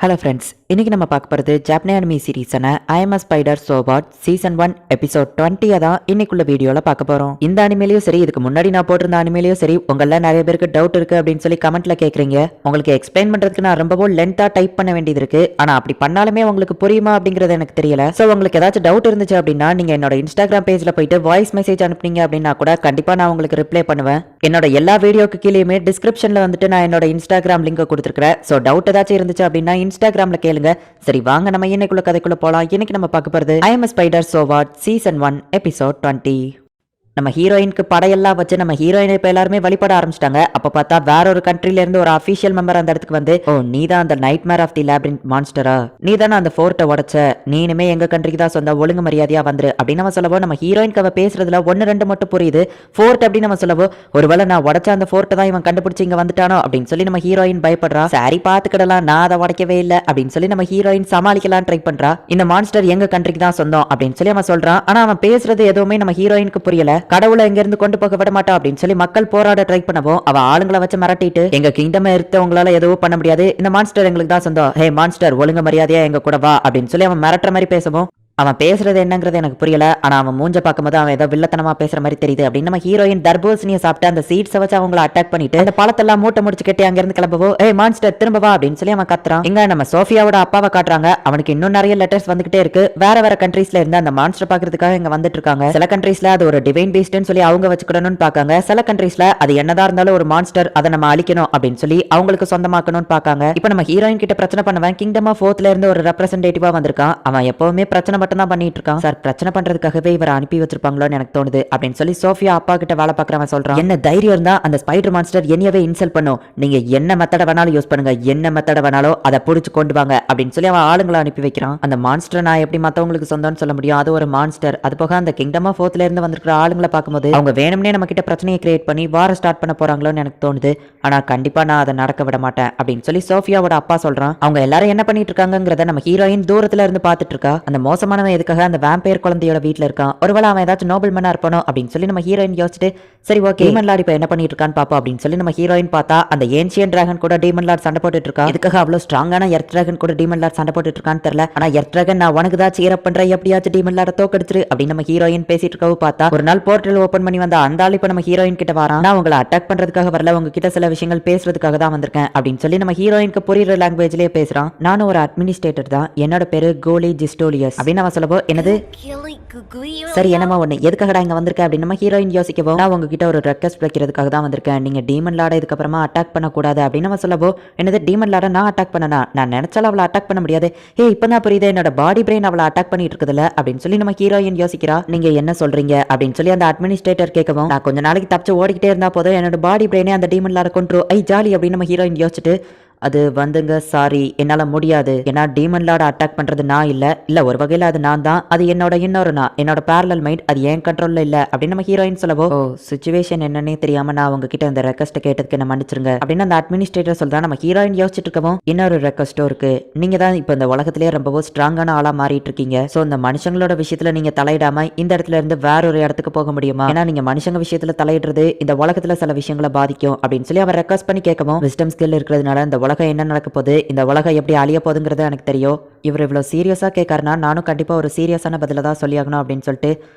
Hello friends, இன்னைக்கு நம்ம பார்க்க போகிறது ஜாப்பனீஸ் அனிமி சீரீஸான I M spider so what season 1 episode 20 தான் இன்னைக்குள்ள வீடியோல பார்க்க போறோம். இந்த அனிமேலையும் சரி, இதுக்கு முன்னாடி நான் போட்டிருந்த அனிமேலையும் சரி, உங்கள நிறைய பேருக்கு டவுட் இருக்கு அப்படின்னு சொல்லி கமெண்ட்ல கேட்குறீங்க. உங்களுக்கு எக்ஸ்பிளைன் பண்றதுக்கு நான் ரொம்பவும் லென்த்தா டைப் பண்ண வேண்டியது இருக்கு. ஆனா அப்படி பண்ணாலுமே உங்களுக்கு புரியுமா அப்படிங்கிறது எனக்கு தெரியல. ஸோ உங்களுக்கு ஏதாச்சும் டவுட் இருந்துச்சு அப்படின்னா நீங்க என்னோட இன்ஸ்டாகிராம் பேஜ்ல போயிட்டு வாய்ஸ் மெசேஜ் அனுப்புனீங்க அப்படின்னா கூட கண்டிப்பா நான் உங்களுக்கு ரிப்ளை பண்ணுவேன். என்னோட எல்லா வீடியோக்கு கீழேயுமே டிஸ்கிரிப்ஷன்ல வந்துட்டு நான் என்னோட இன்ஸ்டாகிராம் லிங்க் கொடுத்துருக்கேன். ஸோ டவுட் ஏதாச்சும் இருந்துச்சு அப்படின்னா இன்ஸ்டாகிராம்ல கேளுங்க. சரி, வாங்க நம்ம இன்னைக்குள்ள கதைக்குள்ள போலாம். இன்னைக்கு நம்ம பார்க்க போறது ஐ M spider so what season 1 episode 20. நம்ம ஹீரோயினுக்கு படையெல்லாம் வச்சு நம்ம ஹீரோயினை இப்ப எல்லாருமே வழிபட ஆரம்பிச்சிட்டாங்க. அப்ப பார்த்தா வேற ஒரு கண்ட்ரில இருந்து ஒரு அபிஷியல் மெம்பர் அந்த இடத்துக்கு வந்து, ஓ நீ தான் அந்த நைட் மேர் ஆஃப் தி லேபிரின்த் மான்ஸ்டரா, நீ தானே அந்த ஃபோர்ட்டை உடைச்ச, நீ இனிமே எங்க கண்ட்ரிக்கு தான் சொந்த, ஒழுங்கு மரியாதையா வந்துரு அப்படின்னு நம்ம சொல்லவோ நம்ம ஹீரோயினுக்கு அவ பேசுறதுல 1-2 மட்டும் புரியுது. ஃபோர்ட் அப்படின்னு நம்ம சொல்லவோ, ஒருவேளை நான் உடைச்ச அந்த ஃபோர்ட்டை தான் இவன் கண்டுபிடிச்சு இங்க வந்துட்டானோ அப்படின்னு சொல்லி நம்ம ஹீரோயின் பயப்படுறா. சாரி பாத்துக்கிடலாம், நான் அதை உடைக்கவே இல்லை அப்படின்னு சொல்லி நம்ம ஹீரோயின் சமாளிக்கலாம் ட்ரை பண்றா. இந்த மான்ஸ்டர் எங்க கண்ட்ரிக்கு தான் சொந்தம் அப்படின்னு சொல்லி அவன் சொல்றான். ஆனா அவன் பேசுறது எதுவுமே நம்ம ஹீரோயினுக்கு புரியல. கடவுளை எங்க இருந்து கொண்டு போக விட மாட்டா அப்படின்னு சொல்லி மக்கள் போராட ட்ரை பண்ணவும் அவ ஆளுங்களை வச்சு மிரட்டிட்டு, எங்க கிங்டம் எடுத்து உங்களால எதுவும் பண்ண முடியாது, இந்த மான்ஸ்டர் எங்களுக்கு தான் சொந்தம், ஹே மான்ஸ்டர் ஒழுங்கு மரியாதையா எங்க கூட வா அப்படின்னு சொல்லி அவன் மிரட்டுற மாதிரி பேசவும் அவன் பேசுறது என்னங்கிறது எனக்கு புரியல. ஆனா அவன் மூஞ்ச பார்க்கும்போது அவன் ஏதோ வில்லத்தனமா பேசுற மாதிரி தெரியுது அப்படின்னு நம்ம ஹீரோயின் தர்பூசணியை சாப்பிட்டு அந்த சீட்ஸை வச்சு அவங்கள அட்டாக் பண்ணிட்டு அந்த பழத்தெல்லாம் மூட்டை முடிச்சு கட்டி அங்க இருந்து கிளம்பவோ, ஏ மான்ஸ்டர் திரும்ப வா அப்படின்னு சொல்லி அவன் கத்துறான். இங்க நம்ம சோஃபியாவோட அப்பாவை காட்டுறாங்க. அவனுக்கு இன்னும் நிறைய லெட்டர்ஸ் வந்துகிட்டே இருக்கு. வேற வேற கண்ட்ரீஸ்ல இருந்து அந்த மான்ஸ்டர் பாக்குறதுக்காக இங்க வந்துட்டு இருக்காங்க. சில கண்ட்ரீஸ்ல அது ஒரு டிவைன் பீஸ்ட்னு சொல்லி அவங்க வச்சுக்கணும்னு பாக்காங்க. சில கண்ட்ரீஸ்ல அது என்னதான் இருந்தாலும் ஒரு மான்ஸ்டர், அதை நம்ம அழிக்கணும் அப்படின்னு சொல்லி அவங்களுக்கு சொந்தமாக்கணும்னு பாக்காங்க. இப்ப நம்ம ஹீரோயின் கிட்ட பிரச்சனை பண்ணவன் கிங்டம் ஆஃப் ஃபோர்த்ல இருந்து ஒரு ரெப்ரசன்டேட்டிவா வந்திருக்கான். அவன் எப்பவுமே பிரச்சனை மட்டும் தான் பண்ணிட்டு இருக்கான். சார் பிரச்சனை பண்றதுக்காகவே இவரை அனுப்பி வச்சிருப்பாங்களோன்னு எனக்கு தோணுது அப்படின்னு சொல்லி சோஃபியா அப்பா கிட்ட வேலை பார்க்கறவன் சொல்றான். என்ன தைரியம் இருந்தா அந்த ஸ்பைடர் மான்ஸ்டர் என்னையவே இன்சல்ட் பண்ணும், நீங்க என்ன மெத்தட வேணாலும் யூஸ் பண்ணுங்க, என்ன மெத்தட வேணாலும் அதை புடிச்சு கொண்டு வாங்க அப்படின்னு சொல்லி அவன் ஆளுங்களை அனுப்பி வைக்கிறான். அந்த மான்ஸ்டர் நான் எப்படி மத்தவங்களுக்கு சொந்தம்னு சொல்ல முடியும், அது ஒரு மான்ஸ்டர். அது போக அந்த கிங்டம் ஆஃப் ஃபோர்த்ல இருந்து வந்திருக்கிற ஆளுங்களை பார்க்கும்போது அவங்க வேணும்னே நம்ம கிட்ட பிரச்சனையை கிரியேட் பண்ணி வார ஸ்டார்ட் பண்ண போறாங்களோன்னு எனக்கு தோணுது. ஆனா கண்டிப்பா நான் அதை நடக்க விட மாட்டேன் அப்படின்னு சொல்லி சோஃபியாவோட அப்பா சொல்றான். அவங்க எல்லாரும் என்ன பண்ணிட்டு இருக்காங்கிறத நம்ம ஹீரோயின் தூரத்துல இருந்து பாத்துட்டு இருக்கா. அந்த மோசமானவன் எதுக்காக அந்த வேம்பயர் குழந்தையோட வீட்ல இருக்கான், ஒருவேளை அவன் ஏதாச்சும் நோபல் மேனா இருப்பானோ அப்படின்னு சொல்லி நம்ம ஹீரோயின் யோசிச்சுட்டு, சரி ஓகே டீமன் லார்ட் இப்ப என்ன பண்ணிட்டு இருக்கான்னு பாப்போம் அப்படின்னு சொல்லி நம்ம ஹீரோயின் பார்த்தா அந்த ஏன்ஷியன் டிராகன் கூட டீமன் லார்ட் சண்டை போட்டுட்டு இருக்கா. இதுக்காக அவ்வளவு ஸ்ட்ராங்கான எர்த் டிராகன் கூட டீமன் லார்ட் சண்டை போட்டுட்டு இருக்கான்னு தெரியல. ஆனா எர்த் டிராகன் நான் உனக்கு தான் சீரப் பண்றேன், எப்படியாச்சும் டீமன் லார்ட் தோக்கடிச்சிரு அப்படின்னு நம்ம ஹீரோயின் பேசிட்டு இருக்கவும் பார்த்தா ஒரு நாள் போர்ட்டல் ஓபன் பண்ணி வந்த அந்த ஆள் இப்ப நம்ம ஹீரோயின் கிட்ட வரான். நான் உங்களை அட்டாக் பண்றதுக்காக வரல, உங்ககிட்ட சில விஷயங்கள் பேசுறதுக்காக தான் வந்திருக்கேன் அப்படின்னு சொல்லி நம்ம ஹீரோயினுக்கு புரியுற லாங்குவேஜ்லயே பேசுறான். நானும் ஒரு அட்மினிஸ்ட்ரேட்டர் தான், என்னோட பேரு கோலி ஜிஸ்டோலியஸ் அப்படின்னு அவன் சொல்லவோ, என்னது சரி என்னமா ஒண்ணு எதுக்காகடா இங்க வந்திருக்க அப்படின்னு நம்ம ஹீரோயின் யோசிக்கவோ, நான் உங்ககிட்ட ஒரு ரெக்வெஸ்ட் வைக்கிறதுக்காக தான் வந்திருக்கேன், நீங்க டீமன் லார்ட இதுக்கப்புறமா அட்டாக் பண்ணக்கூடாது அப்படின்னு நம்ம சொல்லவோ, என்னது டீமன் லார்ட நான் அட்டாக் பண்ணனா, நான் நினைச்சாலும் அவளை அட்டாக் பண்ண முடியாது, ஏ இப்பதான் புரியுது என்னோட பாடி பிரெயின் அவளை அட்டாக் பண்ணிட்டு இருக்குதுல்ல அப்படின்னு சொல்லி நம்ம ஹீரோயின் யோசிக்கிறா. நீங்க என்ன சொல்றீங்க அப்படின்னு சொல்லி அந்த அட்மினிஸ்ட்ரேட்டர் கேட்கவும், நான் கொஞ்ச நாளைக்கு தப்பிச்சு ஓடிக்கிட்டே இருந்தா போதும், என்னோட பாடி பிரெயினே அந்த டீமன் லார்ட கொண்டுரும், ஐ ஜாலி அப்படின்னு நம்ம ஹீரோயின் யோசிச்சுட்டு, அது வந்துங்க சாரி என்னால முடியாது, ஏன்னா டீமன் லார்ட அட்டாக் பண்றது நான் இல்ல ஒரு வகையில அது நான் தான், அது என்னோட இன்னொரு நான், என்னோட பேரலல் மைண்ட், அது ஏன் கண்ட்ரோல்ல இல்ல அப்படின்னு நம்ம ஹீரோயின் சொல்லவோ, ஓ சிச்சுவேஷன் என்னன்னே தெரியாம நான் உங்ககிட்ட இந்த ரெக்வெஸ்ட் கேட்டதுக்கு என்ன மன்னிச்சிருங்க அப்படின்னு அந்த அட்மினிஸ்ட்ரேட்டர் சொல்றா. நம்ம ஹீரோயின் யோசிச்சுட்டு இருக்கவும், இன்னொரு ரெக்வெஸ்டும் இருக்கு, நீங்க தான் இப்ப இந்த உலகத்திலேயே ரொம்பவும் ஸ்ட்ராங்கான ஆளா மாறிட்டு இருக்கீங்க. சோ இந்த மனுஷங்களோட விஷயத்துல நீங்க தலையிடாம இந்த இடத்துல இருந்து வேற ஒரு இடத்துக்கு போக முடியுமா, ஏன்னா நீங்க மனுஷங்க விஷயத்துல தலையிடுறது இந்த உலகத்துல சில விஷயங்களை பாதிக்கும் அப்படின்னு சொல்லி அவர் ரெக்வெஸ்ட் பண்ணி கேட்கவும், விஸ்டம் ஸ்கில் இருக்கிறதுனால இந்த உலகம் என்ன நடக்க போகுது, இந்த உலகம் எப்படி அழிய போகுதுங்கிறது எனக்கு தெரியும். இவர் இவ்வளவு சீரியஸா கேட்காருனா நானும் கண்டிப்பா ஒரு சீரியஸான பதில தான் சொல்லியாகணும் அப்படின்னு சொல்லிட்டு,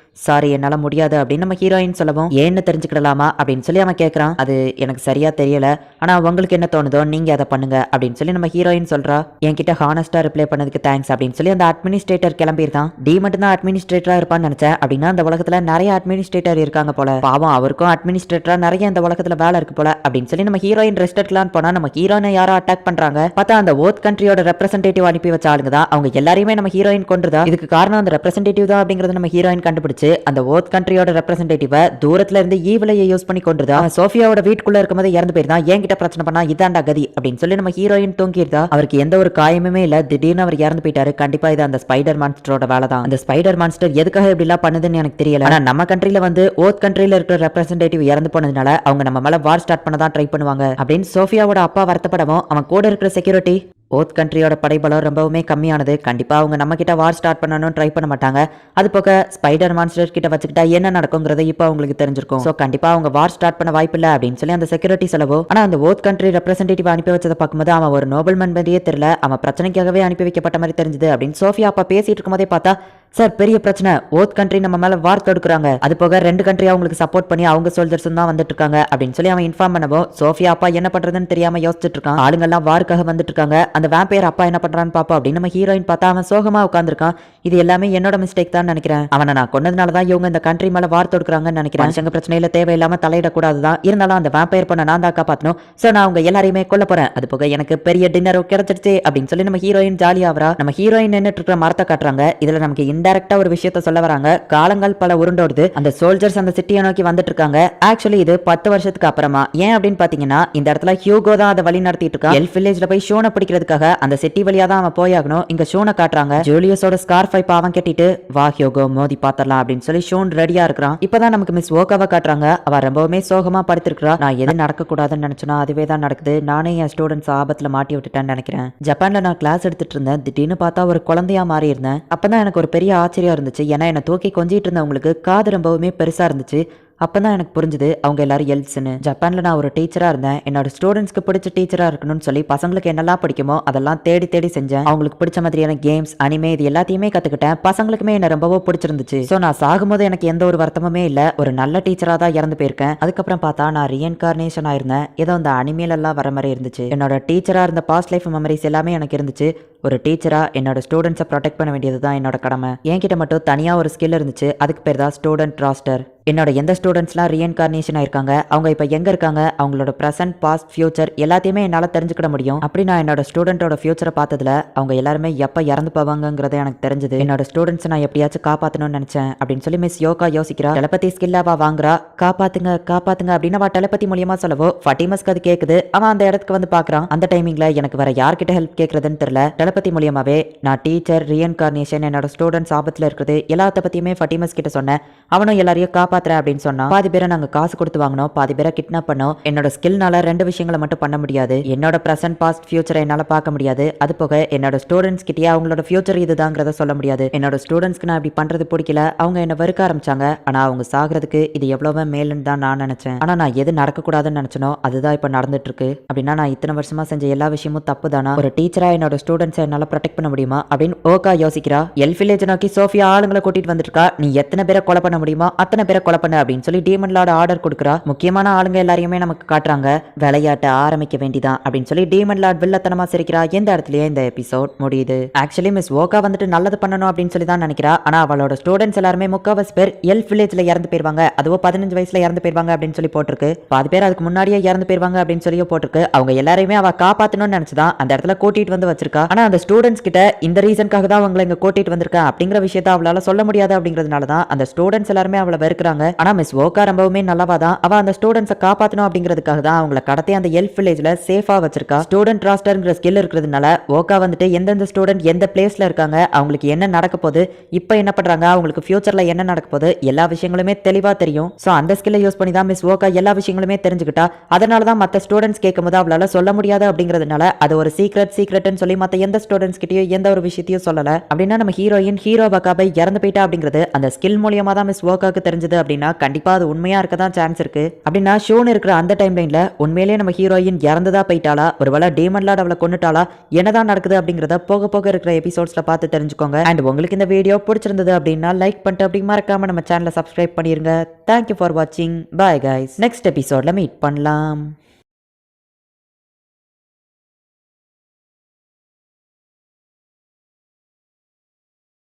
சாரி என்னால முடியாது அப்படின்னு நம்ம ஹீரோயின் சொல்லவும், ஏன்னு தெரிஞ்சுக்கிடலாமா அப்படின்னு சொல்லி அவன் கேட்கறான். அது எனக்கு சரியா தெரியல, ஆனா உங்களுக்கு என்ன தோணுதோ நீங்க அதை பண்ணுங்க அப்படின்னு சொல்லி நம்ம ஹீரோயின் சொல்றா. என்கிட்ட ஹானஸ்டா ரிப்ளை பண்ணதுக்கு தேங்க்ஸ் அப்படின்னு சொல்லி அந்த அட்மினிஸ்ட்ரேட்டர் கிளம்பியிருந்தான். டி மட்டும் தான் அட்மினிஸ்ட்ரேட்டரா இருப்பான்னு நினைச்சேன், அப்படின்னா அந்த உலகத்துல நிறைய அட்மினிஸ்ட்ரேட்டர் இருக்காங்க போல, பாவம் அவருக்கும் அட்மினிஸ்ட்ரேட்டரா நிறைய இந்த உலகத்துல வேலை இருக்கு போல அப்படின்னு சொல்லி நம்ம ஹீரோயின் ரெஸ்ட் எடுக்கலான்னு போனா நம்ம ஹீரோயினை யாரோ அட்டாக் பண்றாங்க. பார்த்தா அந்த ஓத் கண்ட்ரியோட ரெப்ரசன்டேட்டிவ் அனுப்பி வச்ச ஆளுங்க தான், அவங்க எல்லாரையுமே நம்ம ஹீரோயின் கொண்டுதா. இதுக்கு காரணம் அந்த ரெப்ரசன்டேட்டிவ் தான் அப்படிங்கறத நம்ம ஹீரோயின் கண்டுபிடிச்சு அந்த ஓத் கண்ட்ரியோட ரெப்ரசன்டேட்டிவ தூரத்துல இருந்து ஈவிலையை யூஸ் பண்ணி கொண்டுதா. சோஃபியாவோட வீட்டுக்குள்ள இருக்கும்போது இறந்து போயிருந்தான், என்கிட்ட பிரச்சனை பண்ணா இதாண்டா கதி அப்படின்னு சொல்லி நம்ம ஹீரோயின் தூங்கிருந்தா. அவருக்கு எந்த ஒரு காயமுமே இல்ல, திடீர்னு அவர் இறந்து போயிட்டாரு. கண்டிப்பா இது அந்த ஸ்பைடர் மான்ஸ்டரோட வேலை தான். அந்த ஸ்பைடர் மான்ஸ்டர் எதுக்காக இப்படி எல்லாம் பண்ணுதுன்னு எனக்கு தெரியல. ஆனா நம்ம கண்ட்ரில வந்து ஓத் கண்ட்ரில இருக்கிற ரெப்ரசன்டேட்டிவ் இறந்து போனதுனால அவங்க நம்ம மேல வார் ஸ்டார்ட் பண்ணதான் ட்ரை பண்ணுவாங்க அப்படின்னு சோஃபியாவோட அப்பா வருத்தப்படவும், அவன் கூட இருக்கிற செக்யூரிட்டி, ஓத் கண்ட்ரியோட படைபலம் ரொம்பவுமே கம்மியானது. கண்டிப்பா அவங்க நம்ம கிட்ட வார் ஸ்டார்ட் பண்ணணும்னு ட்ரை பண்ண மாட்டாங்க. அது போக ஸ்பைடர் மான்ஸ்டர் கிட்ட வச்சுக்கிட்டா என்ன நடக்குங்கிறது இப்போ அவங்களுக்கு தெரிஞ்சிருக்கும். சோ கண்டிப்பா அவங்க வார் ஸ்டார்ட் பண்ண வாய்ப்பு இல்ல அப்படின்னு சொல்லி அந்த செக்யூரிட்டி செலவோ. ஆனா அந்த ஓத் கண்ட்ரி ரெப்ரசன்டேட்டிவ் அனுப்பி வச்சதை பார்க்கும்போது அவன் ஒரு நோபல்மேன் மாதிரியே தெரியல, அவன் பிரச்சனைக்காகவே அனுப்பி வைக்கப்பட்ட மாதிரி தெரிஞ்சது அப்படின்னு சோஃபியா அப்பா பேசிட்டு இருக்கும் போதே பார்த்தா, சார் பெரிய பிரச்சனை, ஓத் கண்ட்ரி நம்ம மேல வார் தொடுக்குறாங்க, அது போக 2 கண்ட்ரி அவங்களுக்கு சப்போர்ட் பண்ணி அவங்க சோல்ஜர்ஸ் தான் வந்துட்டு இருக்காங்க அப்படின்னு சொல்லி அவன் இன்ஃபார்ம் பண்ணவும் சோஃபியா அப்பா என்ன பண்றதுன்னு தெரியாம யோசிச்சுட்டு இருக்கான். ஆளுங்கெல்லாம் வாருக்காக வந்துட்டு இருக்காங்க, அந்த வேம்பயர் அப்பா என்ன பண்றான்னு பாப்பா அப்படின்னு நம்ம ஹீரோயின் பார்த்தா அவன் சோகமா உட்காந்துருக்கான். இது எல்லாமே என்னோட மிஸ்டேக் தான் நினைக்கிறேன், அவனை நான் கொன்னதுனாலதான் இவங்க இந்த கண்ட்ரி மேல வார் தொடுக்குறாங்கன்னு நினைக்கிறேன். மனுஷங்க பிரச்சனையில தேவையில்லாம தலையிடக்கூடாதுதான், இருந்தாலும் அந்த வேம்பயர் பண்ண நான் தான் காப்பாத்தணும். சோ நான் அவங்க எல்லாரையுமே கொல்ல போறேன், அது போக எனக்கு பெரிய டின்னரும் கிடைச்சிருச்சு அப்படின்னு சொல்லி நம்ம ஹீரோயின் ஜாலியா ஆவரா. நம்ம ஹீரோயின் நின்னுட்டு இருக்கிற மரத்தை காட்டுறாங்க. இதுல நமக்கு இன்டைரக்டா ஒரு விஷயத்த சொல்ல வராங்க. காலங்கள் பல உருண்டோடுது, அந்த சோல்ஜர்ஸ் அந்த சிட்டியை நோக்கி வந்துட்டு இருக்காங்க. ஆக்சுவலி இது 10 வருஷத்துக்கு அப்புறமா. ஏன் அப்படின்னு பாத்தீங்கன்னா இந்த இடத்துல ஹியூகோ தான் அதை வழி நடத்திட்டு இருக்கான். எல்ஃப் வில்லேஜ்ல போய் ஷோனை பிடிக்கிறதுக்காக அந்த சிட்டி வழியா தான் அவன் போயாகணும். இங்க ஷோனை காட்டுறாங்க. ஜூலியஸோட ஸ்கார்ஃப் இப்ப அவன் கட்டிட்டு வா ஹியூகோ மோதி பாத்திரலாம் அப்படின்னு சொல்லி ஷோன் ரெடியா இருக்கிறான். இப்பதான் நமக்கு மிஸ் ஓகாவை காட்டுறாங்க. அவ ரொம்பவுமே சோகமா படுத்திருக்கிறா. நான் எது நடக்க கூடாதுன்னு நினைச்சனா அதுவே தான் நடக்குது, நானே என் ஸ்டூடெண்ட்ஸ் ஆபத்துல மாட்டி விட்டுட்டேன்னு நினைக்கிறேன். ஜப்பான்ல நான் கிளாஸ் எடுத்துட்டு இருந்தேன், திடீர்னு பார்த்தா ஒரு குழந்தையா மாறி இருந்தேன். அப்பதான் எனக்கு ஒரு பெரிய ஆச்சரியம் இருந்துச்சு. ஏன்னா என்னை தூக்கி கொஞ்சிட்டு இருந்தவங்களுக்கு காது ரொம்பவுமே பெருசா இருந்துச்சு. அப்பதான் எனக்கு புரிஞ்சுது அவங்க எல்லாரும் எல்ஸ்னு. ஜப்பான்ல நான் ஒரு டீச்சரா இருந்தேன். என்னோட ஸ்டூடெண்ட்ஸ்க்கு பிடிச்ச டீச்சரா இருக்கணும்னு சொல்லி பசங்களுக்கு என்னெல்லாம் பிடிக்குமோ அதெல்லாம் தேடி தேடி செஞ்சேன். அவங்களுக்கு பிடிச்ச மாதிரியான கேம்ஸ், அனிமே இது எல்லாத்தையுமே கத்துக்கிட்டேன். பசங்களுக்குமே என்ன ரொம்பவும் பிடிச்சிருந்துச்சு. சோ நான் சாகும்போது எனக்கு எந்த ஒரு வருத்தமுமே இல்ல, ஒரு நல்ல டீச்சரா தான் இறந்து போயிருக்கேன். அதுக்கப்புறம் பார்த்தா நான் ரீஎன்கார்னேஷன் ஆயிருந்தேன். ஏதோ அந்த அனிமேல எல்லாம் வர மாதிரி இருந்துச்சு. என்னோட டீச்சரா இருந்த பாஸ்ட் லைஃப் மெமரிஸ் எல்லாமே எனக்கு இருந்துச்சு. ஒரு டீச்சரா என்னோட ஸ்டூடெண்ட்ஸை ப்ரொடெக்ட் பண்ண வேண்டியது தான் என்னோட கடமை. என்கிட்ட மட்டும் தனியா ஒரு ஸ்கில் இருந்துச்சு, அதுக்கு பேர் தான் ஸ்டூடெண்ட் ராஸ்டர். என்னோட எந்த ஸ்டூடெண்ட்ஸ்லாம் ரீஎன்கார்னேஷன் ஆயிருக்காங்க, அவங்க இப்போ எங்க இருக்காங்க, அவங்களோட ப்ரெசென்ட் பாஸ்ட் ஃபியூச்சர் எல்லாத்தையுமே என்னால் தெரிஞ்சுக்கிட முடியும். அப்படி நான் என்னோட ஸ்டூடெண்டோட ஃபியூச்சரை பார்த்ததுல அவங்க எல்லாருமே எப்போ இறந்து போவாங்கிறது எனக்கு தெரிஞ்சது. என்னோட ஸ்டூடெண்ட்ஸ் நான் எப்படியாச்சும் காப்பாற்றணும்னு நினைச்சேன் அப்படின்னு சொல்லி மிஸ் யோகா யோசிக்கிறா. டெலபதி ஸ்கில்லாவா வாங்குறா. காப்பாத்துங்க காப்பாத்துங்க அப்படின்னு அவ டெலபதி மூலியமா சொல்லவோ ஃபட்டிமஸ்க்கு அது கேட்குது. அவன் அந்த இடத்துக்கு வந்து பார்க்கறான். அந்த டைமிங்ல எனக்கு வேற யார்கிட்ட ஹெல்ப் கேட்கறதுன்னு தெரியல. டெலபதி மூலியமாவே நான் டீச்சர், ரீஎன்கார்னேஷன், என்னோட ஸ்டூடெண்ட்ஸ் ஆபத்துல இருக்கிறது எல்லாத்த பத்தியுமே ஃபட்டிமஸ் கிட்ட சொன்னேன். அவனும் எல்லாரையும் காப்பாத்துறேன் அப்படின்னு சொன்னா. பாதி பேரை நாங்க காசு கொடுத்து வாங்கினோம், பாதி பேரை கிட்னாப் பண்ணோம். என்னோட ஸ்கில்னால 2 விஷயங்களை மட்டும் பண்ண முடியாது, என்னோட பிரசன்ட் பாஸ்ட் ஃபியூச்சரை என்னால பார்க்க முடியாது, அது போக என்னோட ஸ்டூடெண்ட்ஸ் கிட்டே அவங்களோட ஃபியூச்சர் இதுதாங்கிறத சொல்ல முடியாது. என்னோட ஸ்டூடெண்ட்ஸ்க்கு நான் இப்படி பண்றது பிடிக்கல, அவங்க என்ன வெறுக்க ஆரம்பிச்சாங்க. ஆனா அவங்க சாகிறதுக்கு இது எவ்வளவு மேலுன்னு தான் நான் நினைச்சேன். ஆனா நான் எது நடக்கக்கூடாதுன்னு நினைச்சனோ அதுதான் இப்ப நடந்துட்டு இருக்கு. அப்படின்னா நான் இத்தனை வருஷமா செஞ்ச எல்லா விஷயமும் தப்பு தானா? ஒரு டீச்சரா என்னோட ஸ்டூடெண்ட்ஸை என்னால ப்ரொடெக்ட் பண்ண முடியுமா அப்படின்னு ஓகா யோசிக்கிறா. எல்ஃப் வில்லேஜ் நோக்கி சோஃபியா ஆளுங்களை கூட்டிட்டு வந்துருக்கா. நீ எத்தனை பேரை கொலை பண்ண முடியுமா அத்தனை பேரை கொலை பண்ண அப்படின்னு சொல்லி டீமன் லார்ட் ஆர்டர் கொடுக்குறா. முக்கியமான ஆளுங்க எல்லாரையுமே நமக்கு காட்டுறாங்க. விளையாட்டை ஆரம்பிக்க வேண்டிதான் அப்படின்னு சொல்லி டீமன் லார்ட் வில்லத்தனமா சிரிக்கிறா. எந்த இடத்துலயே இந்த எபிசோட் முடியுது. ஆக்சுவலி மிஸ் ஓகா வந்துட்டு நல்லது பண்ணணும் அப்படின்னு சொல்லி தான் நினைக்கிறா. ஆனா அவளோட ஸ்டூடெண்ட்ஸ் எல்லாருமே முக்காவாசி பேர் எல்ஃப் வில்லேஜ்ல இறந்து போயிருவாங்க, அதுவும் 15 வயசுல இறந்து போயிருவாங்க அப்படின்னு சொல்லி போட்டிருக்கு. பாதி பேர் அதுக்கு முன்னாடியே இறந்து போயிருவாங்க அப்படின்னு சொல்லி போட்டிருக்கு. அவங்க எல்லாரையுமே அவ காப்பாத்தணும்னு நினைச்சுதான் அந்த இடத்துல கூட்டிட்டு வந்து வச்சிருக்கா. ஆனா அந்த ஸ்டூடெண்ட்ஸ் கிட்ட இந்த ரீசனுக்காக தான் அவங்களை இங்க கூட்டிட்டு வந்திருக்கா அப்படிங்கிற விஷயத்த அவளால சொல்ல முடியாது. அப்படிங்கிறதுனால தான் அந்த ஸ்டூடெண்ட்ஸ் எல்லாருமே அவளை வெறுக்கிறாங்க. ஆனா மிஸ் ஓகா ரொம்பவுமே நல்லவா தான். அவ அந்த ஸ்டூடெண்ட்ஸை காப்பாற்றணும் அப்படிங்கிறதுக்காக தான் அவங்களை கடத்தி அந்த எல்ஃப் வில்லேஜ்ல சேஃபா வச்சிருக்கா. ஸ்டூடெண்ட் ராஸ்டர்ங்கிற ஸ்கில் இருக்கிறதுனால ஓகா வந்துட்டு எந்தெந்த ஸ்டூடெண்ட் எந்த பிளேஸ்ல இருக்காங்க, அவங்களுக்கு என்ன நடக்க போகுது, இப்போ என்ன பண்றாங்க, அவங்களுக்கு ஃபியூச்சர்ல என்ன நடக்க போகுது, எல்லா விஷயங்களுமே தெளிவா தெரியும். சோ அந்த ஸ்கில்லை யூஸ் பண்ணி தான் மிஸ் ஓகா எல்லா விஷயங்களுமே தெரிஞ்சுக்கிட்டா. அதனால தான் மற்ற ஸ்டூடெண்ட்ஸ் கேட்கும்போது அவளால சொல்ல முடியாது அப்படிங்கிறதுனால அது ஒரு சீக்ரெட்னு சொல்லி மற்ற எந்த ஸ்டூடெண்ட்ஸ் கிட்டயும் எந்த ஒரு விஷயத்தையும் சொல்லல. அப்படின்னா நம்ம ஹீரோயின் ஹீரோ பக்காபை இறந்து போயிட்டா அப்படிங்கிறது அந்த ஸ்கில் மூலியமா தான் மிஸ் ஓகாக்கு தெரிஞ்சது. அப்படின்னா கண்டிப்பா அது உண்மையா இருக்க தான் சான்ஸ் இருக்கு. அப்படின்னா ஷோன் இருக்கிற அந்த டைம் லைன்ல உண்மையிலேயே நம்ம ஹீரோயின் இறந்துதா போயிட்டாளா, ஒருவேளை டீமன் லார்ட் அவளை கொன்னுட்டாளா, என்னதான் நடக்குது அப்படிங்கறத போக போக இருக்கிற எபிசோட்ஸ்ல பார்த்து தெரிஞ்சுக்கோங்க. அண்ட் உங்களுக்கு இந்த வீடியோ பிடிச்சிருந்தது அப்படின்னா லைக் பண்ணிட்டு அப்படி மறக்காம நம்ம சேனலை சப்ஸ்கிரைப் பண்ணிருங்க. தேங்க்யூ ஃபார் வாட்சிங். Bye guys. நெக்ஸ்ட் எபிசோட்ல மீட் பண்ணலாம்.